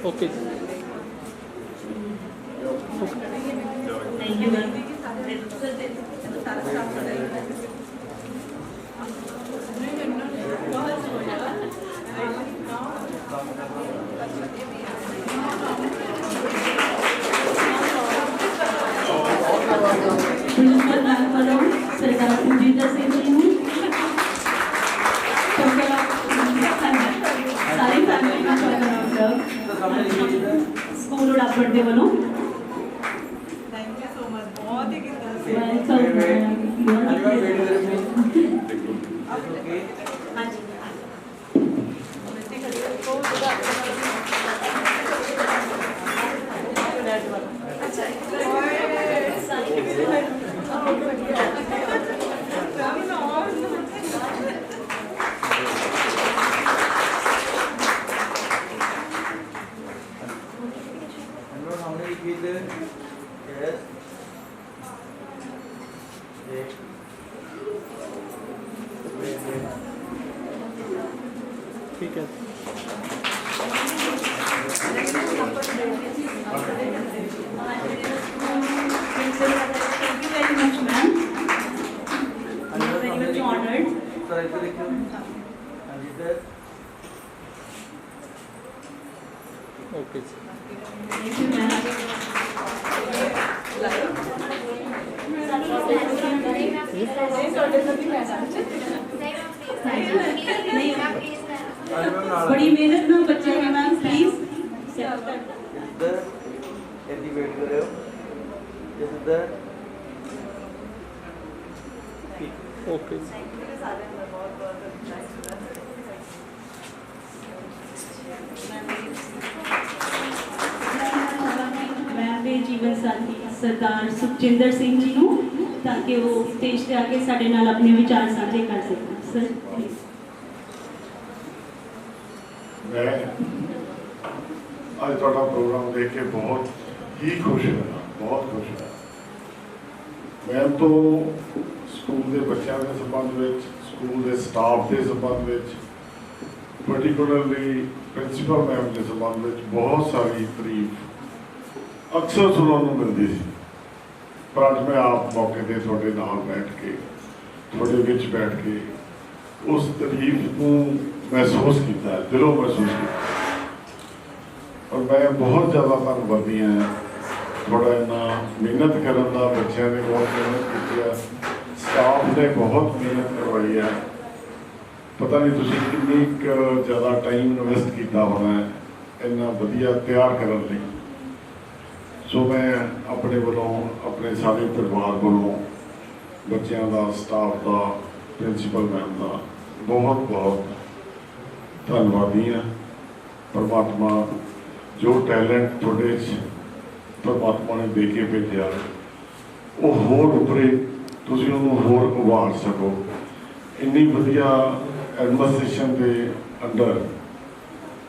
Okay thank you ma'am. Principal ma'am ਵੱਲੋਂ ਸਰਦਾਰ ਸੁਰਜੀਤ ਸਿੰਘ ਜੀ ਨੂੰ ਸਾਰੀ ਫੈਮਿਲੀ ਨੂੰ ਸਕੂਲ ਉਡਾਪੜ ਦੇ ਵੱਲੋਂ थैंक यू सो मच, बहुत ही ठीक है। Thank you very much, ma'am. I'm very much honored. Okay Thank you, ma'am. बड़ी मेहनत में बच्चे हैं मैम, प्लीज वेट कर रहे हो ओके। मैं ਦੇ ਜੀਵਨ ਸਾਥੀ ਸਰਦਾਰ ਸੁਖਜਿੰਦਰ ਸਿੰਘ ਜੀ ਨੂੰ ਤਾਂ ਕਿ ਉਹ ਸਟੇਜ ਤੇ ਆ ਕੇ ਸਾਡੇ ਨਾਲ ਆਪਣੇ ਵਿਚਾਰ ਸਾਂਝੇ ਕਰ ਸਕਣ। Sir please. मैं आज ਤੁਹਾਡਾ ਪ੍ਰੋਗਰਾਮ ਦੇਖ ਕੇ ਬਹੁਤ ਹੀ ਖੁਸ਼ ਹਾਂ, ਬਹੁਤ ਖੁਸ਼ ਹਾਂ। ਮੈਂ ਤੋਂ ਸਕੂਲ ਦੇ ਬੱਚਿਆਂ ਦੇ ਸੰਬੰਧ ਵਿੱਚ, ਸਕੂਲ ਦੇ ਸਟਾਫ ਦੇ ਸੰਬੰਧ ਵਿੱਚ, ਪਾਰਟਿਕੂਲਰਲੀ ਪ੍ਰਿੰਸੀਪਲ ਮੈਮ ਦੇ ਸੰਬੰਧ ਵਿੱਚ ਬਹੁਤ ਸਾਰੀ ਤਾਰੀਫ ਅਕਸਰ ਸੁਣਨ ਨੂੰ ਮਿਲਦੀ ਸੀ, ਪਰ ਅੱਜ ਮੈਂ ਆਪ ਮੌਕੇ 'ਤੇ ਤੁਹਾਡੇ ਨਾਲ ਬੈਠ ਕੇ, ਤੁਹਾਡੇ ਵਿੱਚ ਬੈਠ ਕੇ ਉਸ ਤਾਰੀਫ ਨੂੰ महसूस किया, दिलों महसूस किया। और मैं बहुत ज़्यादा धन्यवादी हाँ थोड़ा इन्ना मेहनत करने का, बच्चों ने बहुत मेहनत की है, स्टाफ ने बहुत मेहनत करवाई है। पता नहीं तुसीं किन्नी ज़्यादा टाइम इन्वेस्ट किया होना है इन्ना वधिया तैयार करने लई। सो मैं अपने वालों अपने सारे परिवार वालों बच्चों का स्टाफ का प्रिंसीपल मैम का बहुत बहुत धन्यवादी हाँ। परमात्मा जो टैलेंट थोड़े परमात्मा ने दे के भेजा वो होर उपरे तुसीं उन्होंने होर उभार सको। इन्नी वधिया एडमिनिस्ट्रेशन के अंडर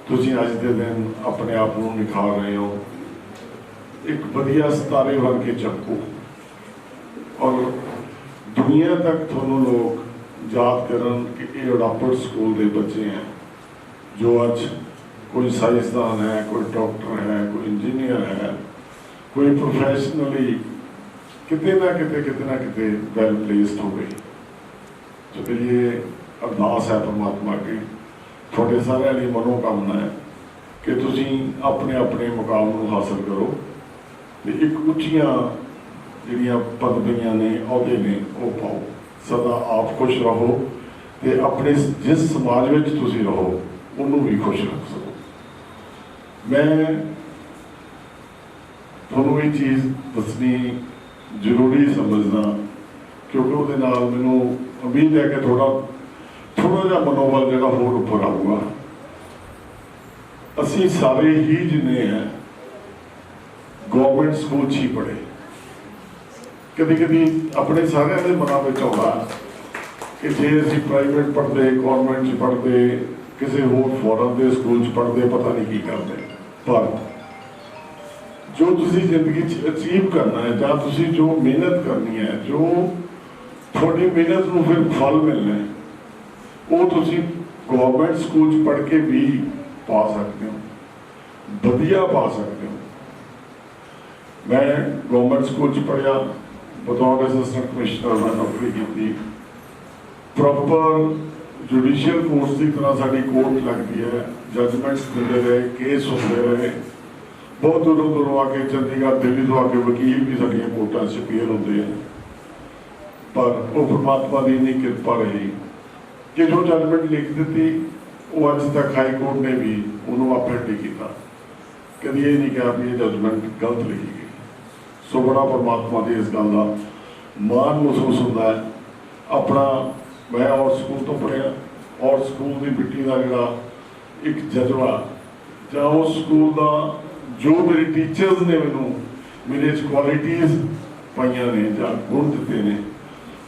तुसीं अज के दिन अपने आप को निखार रहे हो, एक वधिया सितारे बन के चमको और दुनिया तक थोनों लोग याद करन कि ये अडाप्टेड स्कूल के बच्चे हैं जो अज कोई साइंसदान है, कोई डॉक्टर है, कोई इंजीनियर है, कोई प्रोफैशनली कितने ना कितने वेल प्लेस्ड हो गई। तो ये अरदास है परमात्मा की थोड़े सारे लिए मनोकामना है कि तुसीं अपने अपने मुकाम को हासिल करो तो एक उच्चियां जिहड़ियां पदवियां ने अहदे ने वो पाओ। सदा आप खुश रहो तो अपने जिस समाज में तुसीं रहो उन्होंने भी खुश रख सको। मैं थोनों ये चीज़ दसनी जरूरी समझना क्योंकि वो मैनू उम्मीद है कि थोड़ा जहा मनोबल जो होर उपर आऊगा। असी सारे ही जिन्हें हैं गवर्नमेंट स्कूल ही पढ़े, कभी कभी अपने सारे के मना में आता कि जे असी प्राइवेट पढ़ते गवर्नमेंट पढ़ते किसी होर फॉरन के स्कूल पढ़ते पता नहीं की करते। पर जो तुसी जिंदगी अचीव करना है या तुसी जो मेहनत करनी है जो थोड़ी मेहनत को फिर फल मिलना है वो तुसी गवर्नमेंट स्कूल पढ़ के भी पा सकते हो, वधिया पा सकते हो। मैं गवर्नमेंट स्कूल पढ़िया बतौर असिस्टेंट कमिश्नर मैं नौकरी की। प्रॉपर जुडिशियल कोर्स की तरह साड़ी कोर्ट लगती है, जजमेंट्स मिलते रहे, केस होते रहे। बहुत दूरों दूरों आके चंडीगढ़ दिल्ली तो आके वकील भी साड़ियाँ कोर्टां च अपीयर होते हैं। पर वो परमात्मा की इन्नी कृपा रही कि जो जजमेंट लिख दी वो अज तक हाई कोर्ट ने भी उन्होंने अपडेट नहीं किया, कभी ये नहीं कहा भी ये जजमेंट गलत लिखी गई। सो बड़ा परमात्मा की इस गल का मान महसूस होता है। अपना मैं और स्कूल तो पढ़िया और स्कूल की मिट्टी का जोड़ा एक जज्बा या उस स्कूल का जो मेरे टीचर्स ने मैनू मेरे क्वालिटीज़ पाइया ने या गुण दिते हैं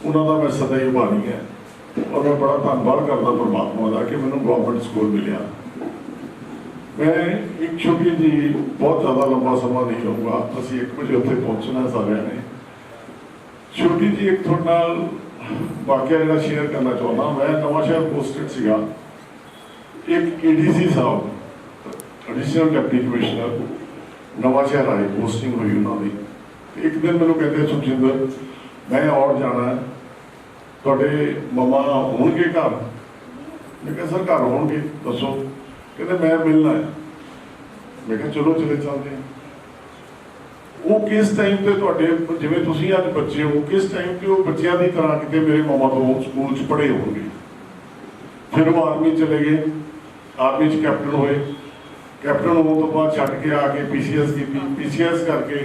उन्होंने मैं सदा ही उभारी है। और मैं बड़ा धन्यवाद करता परमात्मा का कि मैंने गवर्नमेंट स्कूल मिले। मैं एक छोटी जी बहुत ज़्यादा लंबा समय नहीं लूँगा, असी 1 बजे उत्थे पहुँचना सारे ने। छोटी जी एक थोड़े नाल वाकया जो शेयर करना चाहता। मैं नवांशहर पोस्टेड सीगा, एक ADC साहब एडिशनल डिप्टी कमिश्नर नवांशहर आए, पोस्टिंग हुई उन्होंने। एक दिन मैंने कहते सुखजिंदर मैं और जाना है, थोड़े ममा होंगे घर? मैं कहा सर घर होंगे, दसो। कहते मैं मिलना है। मैं कहा चलो चले चलते हैं। वो किस टाइम पे तुहाडे जिवें तुसीं अज बच्चे हो किस टाइम पे वो बच्चों की तरह किते मेरे मामा तो स्कूल पढ़े होंगे। फिर वो आर्मी चले गए, आर्मी कैप्टन होए, कैप्टन होने तो बाद छड़ के आके PCS की, PCS करके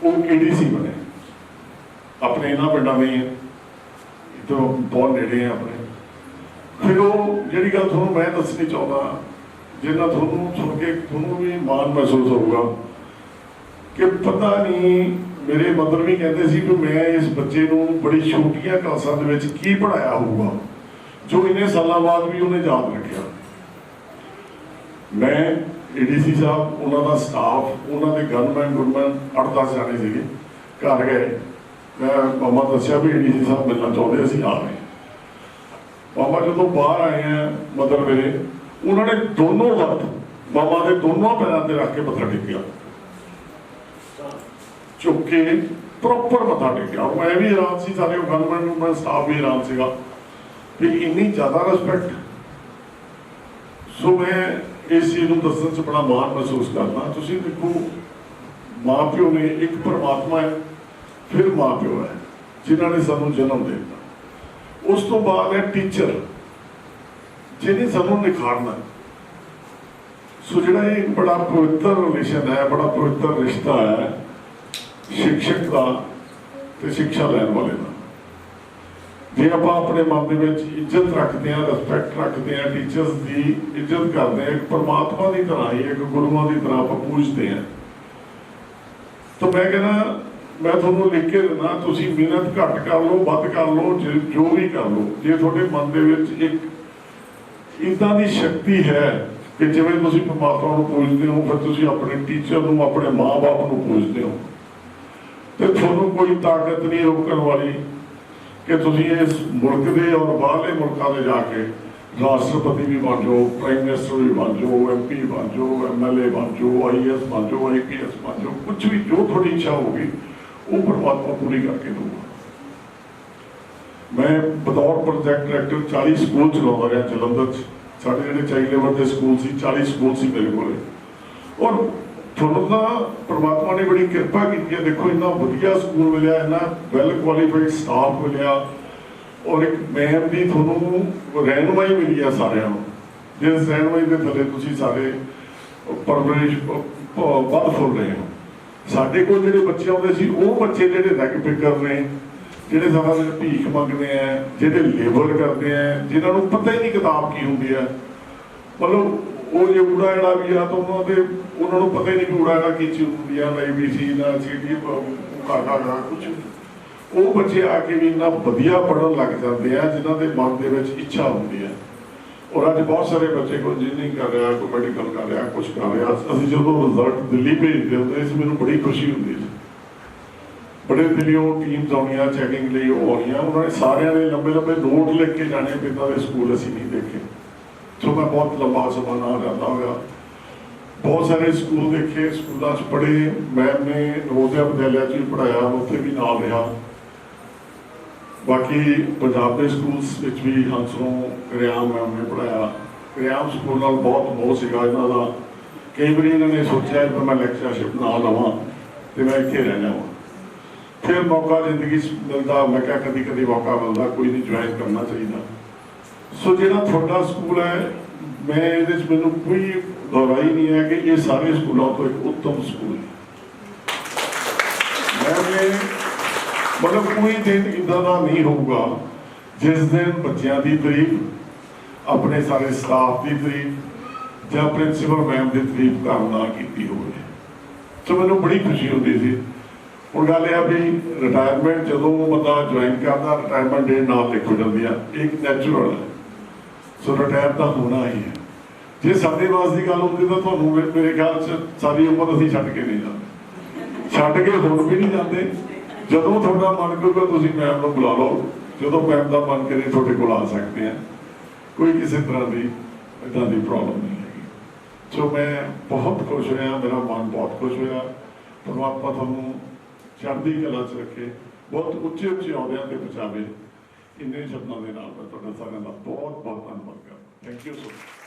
वो ADC बने। अपने इन्होंने पिंडा में ही तो बहुत नेड़े हैं अपने। फिर वो जी गल थोड़ा मैं दसनी चाहता जिन्ना थोनों सुन के थोनों भी मान महसूस होगा कि पता नहीं मेरे मदर भी कहते सी कि मैं इस बच्चे को बड़ी छोटिया क्लासा की पढ़ाया होगा जो इन्हें सालों बाद भी उन्हें याद रखा। मैं ADC साहब उन्होंने स्टाफ उन्होंने गनमैन 8-10 जाने से घर गए। मैं मामा दसिया भी ADC साहब मिलना चाहते असी आ गए। मामा जो बाहर आए हैं मदर मेरे उन्होंने दोनों हाथ मामा के दोनों पैरों पर रख के मत्था टेकिया, चुक के प्रॉपर मत्था टेकिया। और मैं भी हैरान सी, सारे गनमैन स्टाफ भी हैरान सीगा कि इन्नी ज़्यादा रिस्पैक्ट। सो मैं इस चीज़ को दसन से बड़ा मान महसूस करना। तुसीं देखो माँ प्यो ने एक परमात्मा है, फिर माँ प्यो है जिन्होंने सानू जन्म दिता, उस तो बाद है टीचर ਜਿਹਨੇ ਸਾਨੂੰ ਨਿਖਾਰਨਾ। ਸੋ ਜਿਹੜਾ ਇਹ ਬੜਾ ਪਵਿੱਤਰ ਰਿਲੇਸ਼ਨ ਹੈ, ਬੜਾ ਪਵਿੱਤਰ ਰਿਸ਼ਤਾ ਹੈ शिक्षक का ते शिक्षा लैन वाले का। जे आप अपने मन के इज्जत रखते हैं, रिस्पैक्ट रखते हैं, टीचर्स की इज्जत करते हैं, एक परमात्मा की तरह ही, एक गुरुओं की तरह आप पूजते हैं, तो मैं कहना मैं थोड़ा लिख के देना, तुसी मेहनत घट कर लो, वध कर लो, जो भी कर लो, जे थोड़े मन के एक इदा की शक्ति है कि जिवें तुसी परमात्मा को पूजते हो, फिर तुसी अपने टीचर को, अपने माँ बाप को पूजते हो, तो थोनों कोई ताकत नहीं रोकने वाली कि तुसी इस मुल्क के और बाहरले मुल्कों में जाके राष्ट्रपति भी बन जाओ, प्राइम मिनिस्टर भी बन जाओ, MP बन जाओ, MLA बन जाओ, IAS बन जाओ, IPS बन जाओ, कुछ भी जो थोड़ी इच्छा होगी वो परमात्मा पूरी करके दूंगा। मैं बतौर प्रोजेक्ट डायरैक्टर 40 स्कूल चलाता रहा जलंधर। साढ़े जो चाइल्ड लेबर के स्कूल से 40 स्कूल से मेरे को, और थोड़ा ना परमात्मा ने बड़ी कृपा की है। देखो इन्ना वधिया स्कूल मिले, इन्ना वैल क्वालीफाइड स्टाफ मिले, और एक मैम की थोनों रहनुमाई मिली है सारिਆਂ ਨੂੰ, जिस रहनुमाई के थले तुसी सारे परवरिश वध फुल रहे हो। साडे कोल जिहड़े बच्चे आउंदे सी वो बच्चे जिहड़े रैग पिकर ने, जिहड़े सारा दिन भीख मंगते हैं, जिहड़े लेबर करते हैं, जिन्हां नूं पता ही नहीं किताब की हुंदी है, मतलब वो जो ऊड़ा एड़ा भी आ तो उन्होंने पता ही नहीं कि ऊड़ा एड़ा की चीज होंगी है, ना ABC ना CD काका कुछ। वो बच्चे आके भी इन्ना वधिया पढ़न लग जाते हैं जिन्हों के मन के इच्छा होती है। और अज बहुत सारे बच्चे कोई इंजीनियरिंग कर रहा, कोई मैडिकल कर रहा, कुछ कर रहा। असीं जो रिजल्ट दिल्ली भेजते होंगे इस मैनूं बड़ी खुशी होती है। बड़े दिल्लियों टीम्स आउणियां चैकिंग लिए वो आउणियां, उन्होंने सारिਆਂ ने लंबे लंबे नोट लिख के जाने भी इन्हां दे स्कूल असीं नहीं देखे। तो मैं बहुत लंबा समा ना रहता हुआ बहुत सारे स्कूल देखे, स्कूलों पढ़े। मैम ने नवोदय विद्यालय भी पढ़ाया, उत्थे भी नाल रहा। बाकी पंजाब के स्कूल्स भी हंसरों करियाम मैम ने पढ़ाया। करियाम स्कूल नाल बहुत मोह सीगा इन्हां दा। कई बार इन्होंने सोचा कि मैं लैक्चरशिप ना लवां तो मैं इत्थे रह जावां, फिर मौका जिंदगी मिलता, मैं क्या कभी कभी मौका मिलता, कोई नहीं ज्वाइन करना चाहिए। सो जिहड़ा थोड़ा स्कूल है, मैं ये मैनूं कोई गौराई नहीं है कि ये सारे स्कूलों तो एक उत्तम स्कूल है। मैं मतलब कोई दिन इदा का नहीं होगा जिस दिन बच्चों की तारीफ, अपने सारे स्टाफ की तारीफ या प्रिंसीपल मैम की तारीफ करना की हो। तो मैनूं बड़ी खुशी होती थी। हुण गल है भी रिटायरमेंट जो बंदा ज्वाइन करता, रिटायरमेंट डेट नाल लिख हो जाती है, एक नैचुरल है। सो रिटायर तो होना ही है। जे साडे वास की गल होती तो तुहानूं मेरे ख्याल से सारी उम्र असीं छड्ड के नहीं जाते, छड्ड के हुण भी नहीं जाते। जदों तुहाडा मन करूगा तुसीं मैम नूं बुला लो, जदों मैम का मन करे तुहाडे कोल आ सकते हैं, कोई किसी तरह की इदां दी प्रॉब्लम नहीं हैगी। सो मैं बहुत खुश होया, मेरा मन बहुत खुश होया। परमात्मा तुहानूं चढ़दी कला च रखे, बहुत उच्चे उच्चे अहुदियां ते पहुंचावे। इन्ने शब्दों के नाल मैं तुहाडा सारिआं दा बहुत बहुत धन्नवाद करदा। Thank you so much.